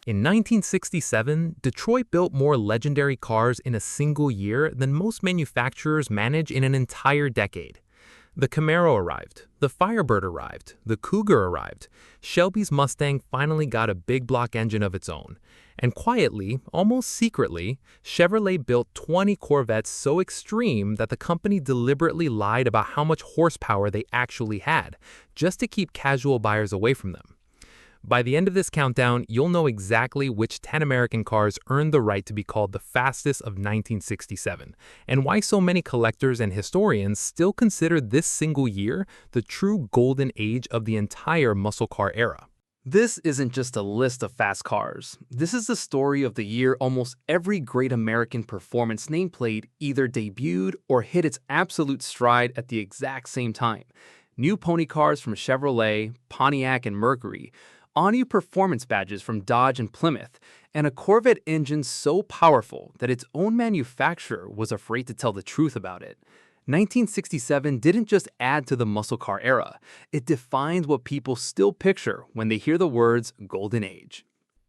In 1967, Detroit built more legendary cars in a single year than most manufacturers manage in an entire decade. The Camaro arrived, the Firebird arrived, the Cougar arrived. Shelby's Mustang finally got a big block engine of its own. And quietly, almost secretly, Chevrolet built 20 Corvettes so extreme that the company deliberately lied about how much horsepower they actually had, just to keep casual buyers away from them. By the end of this countdown, you'll know exactly which 10 American cars earned the right to be called the fastest of 1967, and why so many collectors and historians still consider this single year the true golden age of the entire muscle car era. This isn't just a list of fast cars. This is the story of the year almost every great American performance nameplate either debuted or hit its absolute stride at the exact same time. New pony cars from Chevrolet, Pontiac, and Mercury, all-new performance badges from Dodge and Plymouth, and a Corvette engine so powerful that its own manufacturer was afraid to tell the truth about it. 1967 didn't just add to the muscle car era, it defined what people still picture when they hear the words Golden Age.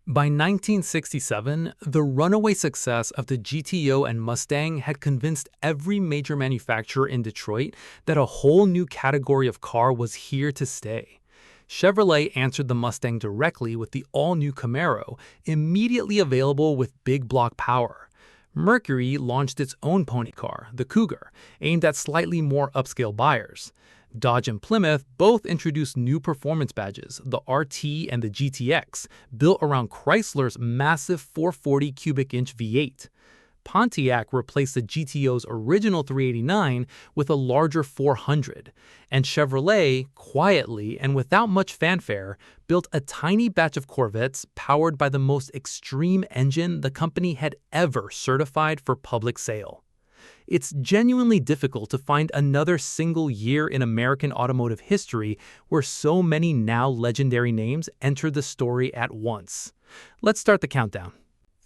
By 1967, the runaway success of the GTO and Mustang had convinced every major manufacturer in Detroit that a whole new category of car was here to stay. Chevrolet answered the Mustang directly with the all-new Camaro, immediately available with big block power. Mercury launched its own pony car, the Cougar, aimed at slightly more upscale buyers. Dodge and Plymouth both introduced new performance badges, the RT and the GTX, built around Chrysler's massive 440 cubic inch V8. Pontiac replaced the GTO's original 389 with a larger 400, and Chevrolet, quietly and without much fanfare, built a tiny batch of Corvettes powered by the most extreme engine the company had ever certified for public sale. It's genuinely difficult to find another single year in American automotive history where so many now legendary names entered the story at once. Let's start the countdown.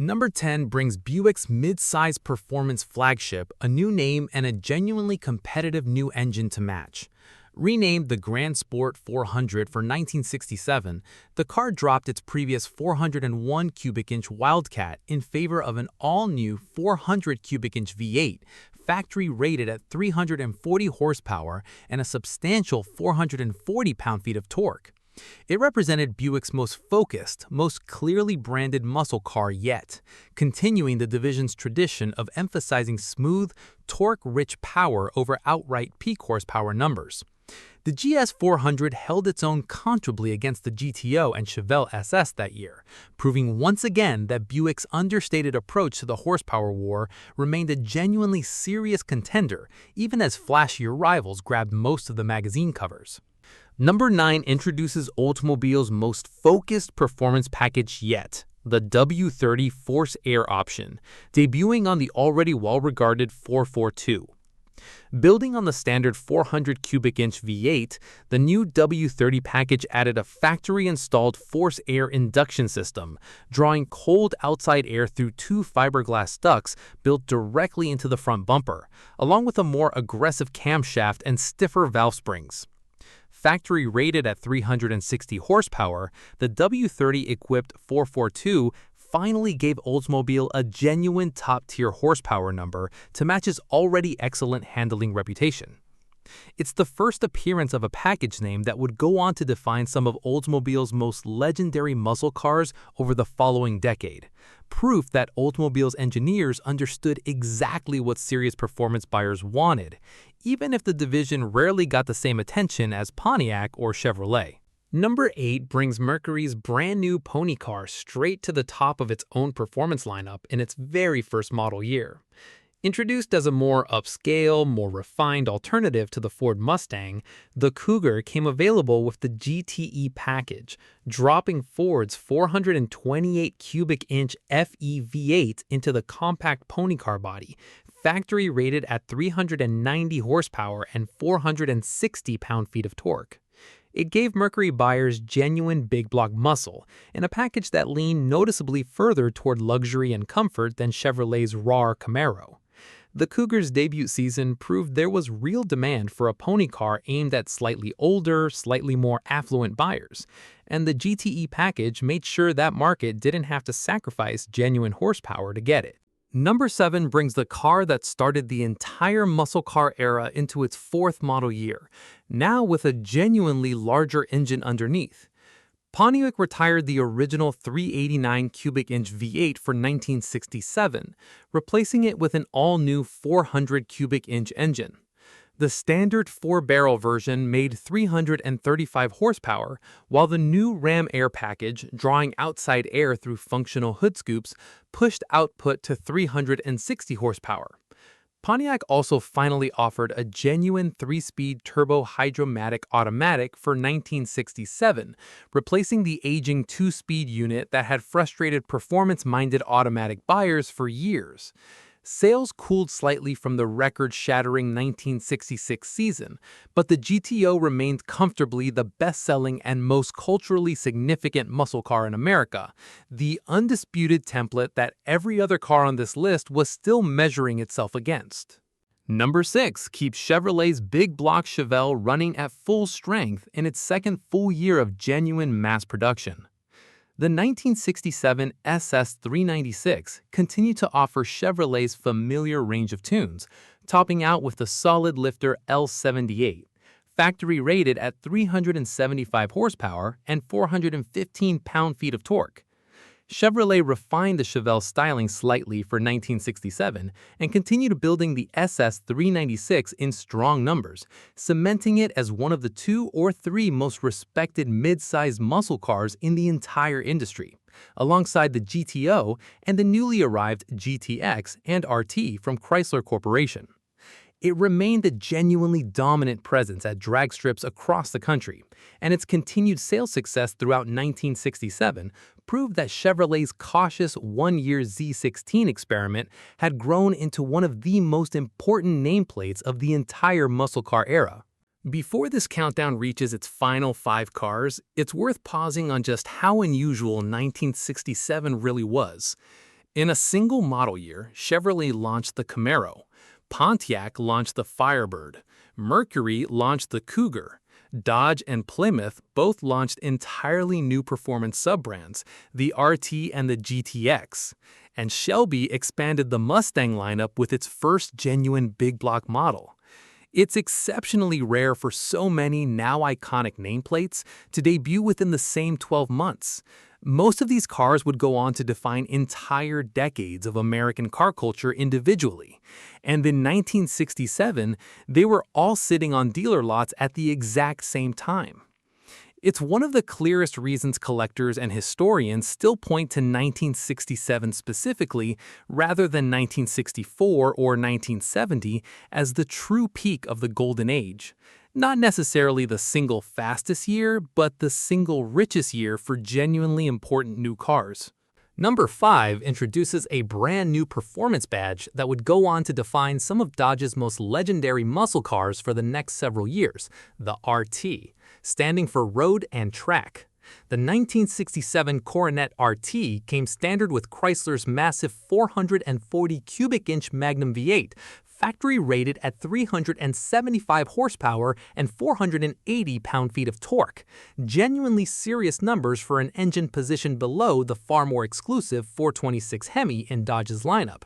Number 10 brings Buick's mid-size performance flagship a new name and a genuinely competitive new engine to match. Renamed the Grand Sport 400 for 1967, the car dropped its previous 401 cubic inch Wildcat in favor of an all-new 400 cubic inch V8, factory rated at 340 horsepower and a substantial 440 pound-feet of torque. It represented Buick's most focused, most clearly branded muscle car yet, continuing the division's tradition of emphasizing smooth, torque-rich power over outright peak horsepower numbers. The GS400 held its own comfortably against the GTO and Chevelle SS that year, proving once again that Buick's understated approach to the horsepower war remained a genuinely serious contender, even as flashier rivals grabbed most of the magazine covers. Number 9 introduces Oldsmobile's most focused performance package yet, the W30 Force Air option, debuting on the already well-regarded 442. Building on the standard 400 cubic inch V8, the new W30 package added a factory-installed Force Air induction system, drawing cold outside air through two fiberglass ducts built directly into the front bumper, along with a more aggressive camshaft and stiffer valve springs. Factory rated at 360 horsepower, the W30-equipped 442 finally gave Oldsmobile a genuine top-tier horsepower number to match its already excellent handling reputation. It's the first appearance of a package name that would go on to define some of Oldsmobile's most legendary muscle cars over the following decade, proof that Oldsmobile's engineers understood exactly what serious performance buyers wanted, even if the division rarely got the same attention as Pontiac or Chevrolet. Number 8 brings Mercury's brand new pony car straight to the top of its own performance lineup in its very first model year. Introduced as a more upscale, more refined alternative to the Ford Mustang, the Cougar came available with the GTE package, dropping Ford's 428 cubic inch FE V8 into the compact pony car body, factory rated at 390 horsepower and 460 pound-feet of torque. It gave Mercury buyers genuine big block muscle, in a package that leaned noticeably further toward luxury and comfort than Chevrolet's raw Camaro. The Cougar's debut season proved there was real demand for a pony car aimed at slightly older, slightly more affluent buyers, and the GTE package made sure that market didn't have to sacrifice genuine horsepower to get it. Number 7 brings the car that started the entire muscle car era into its 4th model year, now with a genuinely larger engine underneath. Pontiac retired the original 389 cubic inch V8 for 1967, replacing it with an all-new 400 cubic inch engine. The standard 4-barrel version made 335 horsepower, while the new Ram Air package, drawing outside air through functional hood scoops, pushed output to 360 horsepower. Pontiac also finally offered a genuine 3-speed turbo-hydromatic automatic for 1967, replacing the aging 2-speed unit that had frustrated performance-minded automatic buyers for years. Sales cooled slightly from the record-shattering 1966 season, but the GTO remained comfortably the best-selling and most culturally significant muscle car in America, the undisputed template that every other car on this list was still measuring itself against. Number 6 keeps Chevrolet's big block Chevelle running at full strength in its second full year of genuine mass production. The 1967 SS 396 continued to offer Chevrolet's familiar range of tunes, topping out with the solid lifter L88, factory rated at 375 horsepower and 415 pound-feet of torque. Chevrolet refined the Chevelle styling slightly for 1967 and continued building the SS 396 in strong numbers, cementing it as one of the 2 or 3 most respected mid-sized muscle cars in the entire industry, alongside the GTO and the newly arrived GTX and RT from Chrysler Corporation. It remained a genuinely dominant presence at drag strips across the country, and its continued sales success throughout 1967 proved that Chevrolet's cautious one-year Z16 experiment had grown into one of the most important nameplates of the entire muscle car era. Before this countdown reaches its final 5 cars, it's worth pausing on just how unusual 1967 really was. In a single model year, Chevrolet launched the Camaro, Pontiac launched the Firebird, Mercury launched the Cougar, Dodge and Plymouth both launched entirely new performance sub-brands, the RT and the GTX, and Shelby expanded the Mustang lineup with its first genuine big block model. It's exceptionally rare for so many now iconic nameplates to debut within the same 12 months. Most of these cars would go on to define entire decades of American car culture individually, and in 1967, they were all sitting on dealer lots at the exact same time. It's one of the clearest reasons collectors and historians still point to 1967 specifically, rather than 1964 or 1970, as the true peak of the golden age. Not necessarily the single fastest year, but the single richest year for genuinely important new cars. Number 5 introduces a brand new performance badge that would go on to define some of Dodge's most legendary muscle cars for the next several years, the RT, standing for Road and Track. The 1967 Coronet RT came standard with Chrysler's massive 440 cubic inch Magnum V8, factory rated at 375 horsepower and 480 pound-feet of torque. Genuinely serious numbers for an engine positioned below the far more exclusive 426 HEMI in Dodge's lineup.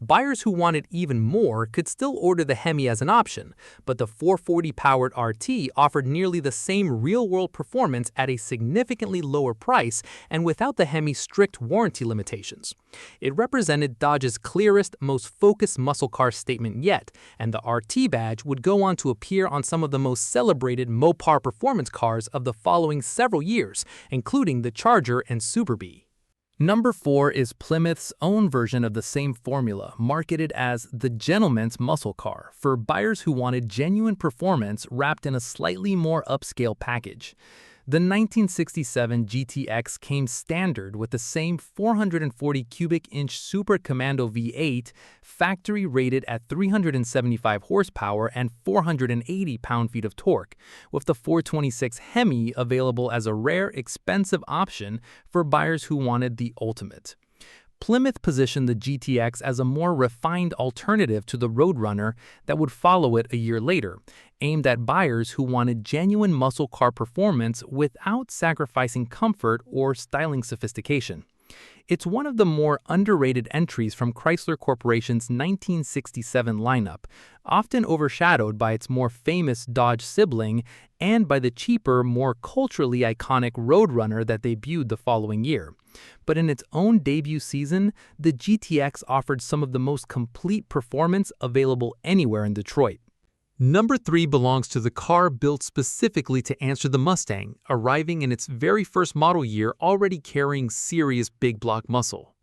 Buyers who wanted even more could still order the HEMI as an option, but the 440-powered RT offered nearly the same real-world performance at a significantly lower price and without the HEMI's strict warranty limitations. It represented Dodge's clearest, most focused muscle car statement yet, and the RT badge would go on to appear on some of the most celebrated Mopar performance cars of the following several years, including the Charger and Super Bee. Number 4 is Plymouth's own version of the same formula, marketed as the gentleman's muscle car, for buyers who wanted genuine performance wrapped in a slightly more upscale package. The 1967 GTX came standard with the same 440 cubic inch Super Commando V8, factory rated at 375 horsepower and 480 pound-feet of torque, with the 426 HEMI available as a rare, expensive option for buyers who wanted the ultimate. Plymouth positioned the GTX as a more refined alternative to the Roadrunner that would follow it a year later, aimed at buyers who wanted genuine muscle car performance without sacrificing comfort or styling sophistication. It's one of the more underrated entries from Chrysler Corporation's 1967 lineup, often overshadowed by its more famous Dodge sibling and by the cheaper, more culturally iconic Roadrunner that debuted the following year. But in its own debut season, the GTX offered some of the most complete performance available anywhere in Detroit. Number 3 belongs to the car built specifically to answer the Mustang, arriving in its very first model year already carrying serious big block muscle.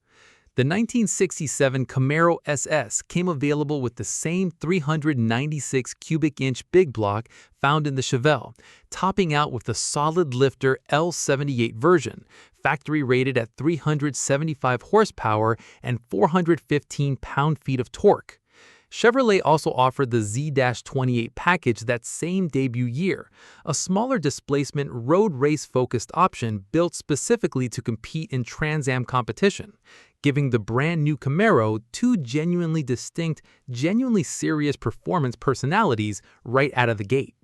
The 1967 Camaro SS came available with the same 396 cubic inch big block found in the Chevelle, topping out with the solid lifter L88 version, factory rated at 375 horsepower and 415 pound-feet of torque. Chevrolet also offered the Z-28 package that same debut year, a smaller displacement road race-focused option built specifically to compete in Trans Am competition, giving the brand new Camaro two genuinely distinct, genuinely serious performance personalities right out of the gate.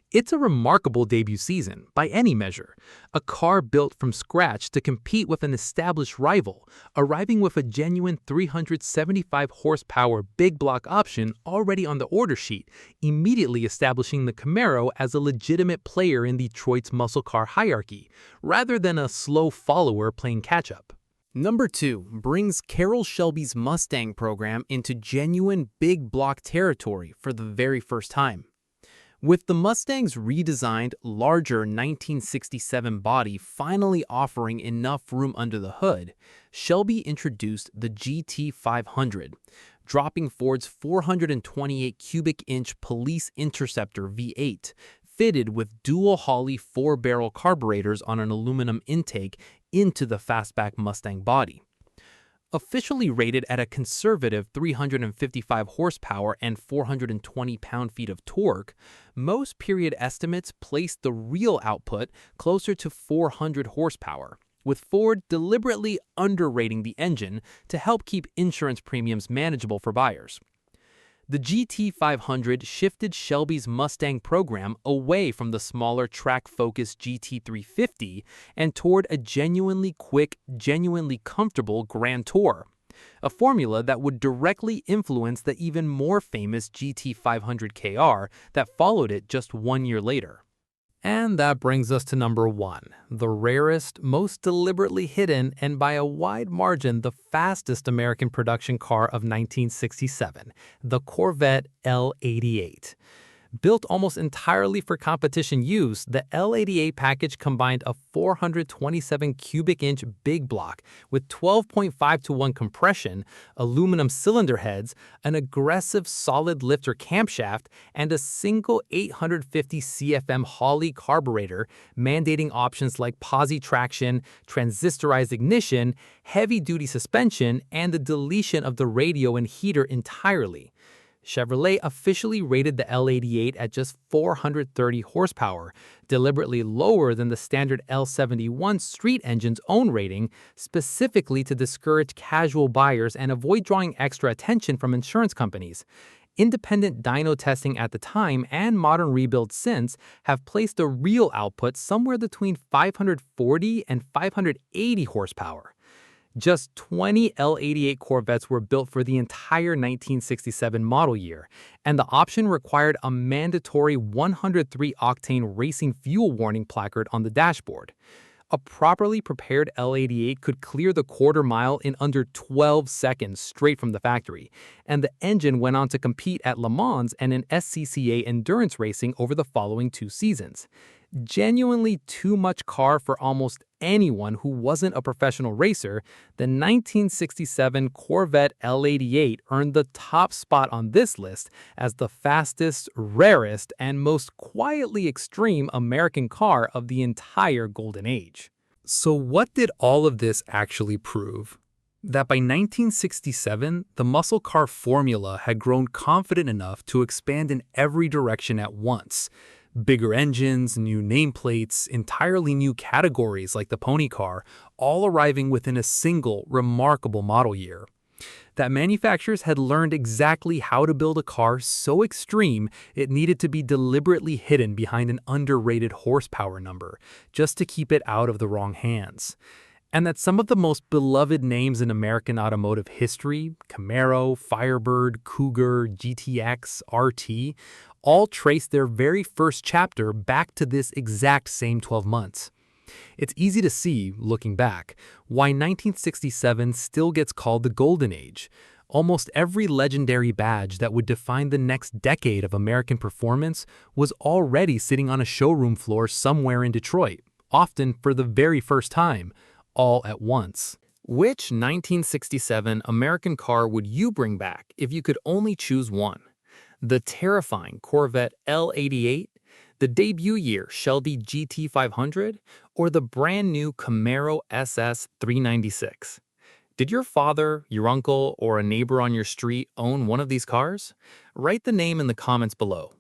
It's a remarkable debut season, by any measure. A car built from scratch to compete with an established rival, arriving with a genuine 375 horsepower big block option already on the order sheet, immediately establishing the Camaro as a legitimate player in Detroit's muscle car hierarchy, rather than a slow follower playing catch-up. Number 2 brings Carroll Shelby's Mustang program into genuine big block territory for the very first time. With the Mustang's redesigned, larger 1967 body finally offering enough room under the hood, Shelby introduced the GT500, dropping Ford's 428 cubic inch Police Interceptor V8, fitted with dual Holley 4-barrel carburetors on an aluminum intake into the fastback Mustang body. Officially rated at a conservative 355 horsepower and 420 pound-feet of torque, most period estimates placed the real output closer to 400 horsepower, with Ford deliberately underrating the engine to help keep insurance premiums manageable for buyers. The GT500 shifted Shelby's Mustang program away from the smaller track-focused GT350 and toward a genuinely quick, genuinely comfortable Grand Tour, a formula that would directly influence the even more famous GT500 KR that followed it just 1 year later. And that brings us to number 1, the rarest, most deliberately hidden, and by a wide margin the fastest American production car of 1967, the Corvette L88. Built almost entirely for competition use, the L88 package combined a 427 cubic inch big block with 12.5-to-1 compression, aluminum cylinder heads, an aggressive solid lifter camshaft, and a single 850 CFM Holley carburetor, mandating options like posi traction, transistorized ignition, heavy-duty suspension, and the deletion of the radio and heater entirely. Chevrolet officially rated the L88 at just 430 horsepower, deliberately lower than the standard L71 street engine's own rating, specifically to discourage casual buyers and avoid drawing extra attention from insurance companies. Independent dyno testing at the time and modern rebuilds since have placed the real output somewhere between 540 and 580 horsepower. Just 20 L88 Corvettes were built for the entire 1967 model year, and the option required a mandatory 103-octane racing fuel warning placard on the dashboard. A properly prepared L88 could clear the quarter mile in under 12 seconds straight from the factory, and the engine went on to compete at Le Mans and in SCCA endurance racing over the following 2 seasons. Genuinely too much car for almost anyone who wasn't a professional racer, the 1967 Corvette L88 earned the top spot on this list as the fastest, rarest, and most quietly extreme American car of the entire Golden Age. So what did all of this actually prove? That by 1967, the muscle car formula had grown confident enough to expand in every direction at once. Bigger engines, new nameplates, entirely new categories like the pony car, all arriving within a single remarkable model year. That manufacturers had learned exactly how to build a car so extreme it needed to be deliberately hidden behind an underrated horsepower number, just to keep it out of the wrong hands. And that some of the most beloved names in American automotive history, Camaro, Firebird, Cougar, GTX, RT, all trace their very first chapter back to this exact same 12 months. It's easy to see, looking back, why 1967 still gets called the Golden Age. Almost every legendary badge that would define the next decade of American performance was already sitting on a showroom floor somewhere in Detroit, often for the very first time, all at once. Which 1967 American car would you bring back if you could only choose one? The terrifying Corvette L88, the debut year Shelby GT500, or the brand new Camaro SS 396? Did your father, your uncle, or a neighbor on your street own one of these cars? Write the name in the comments below.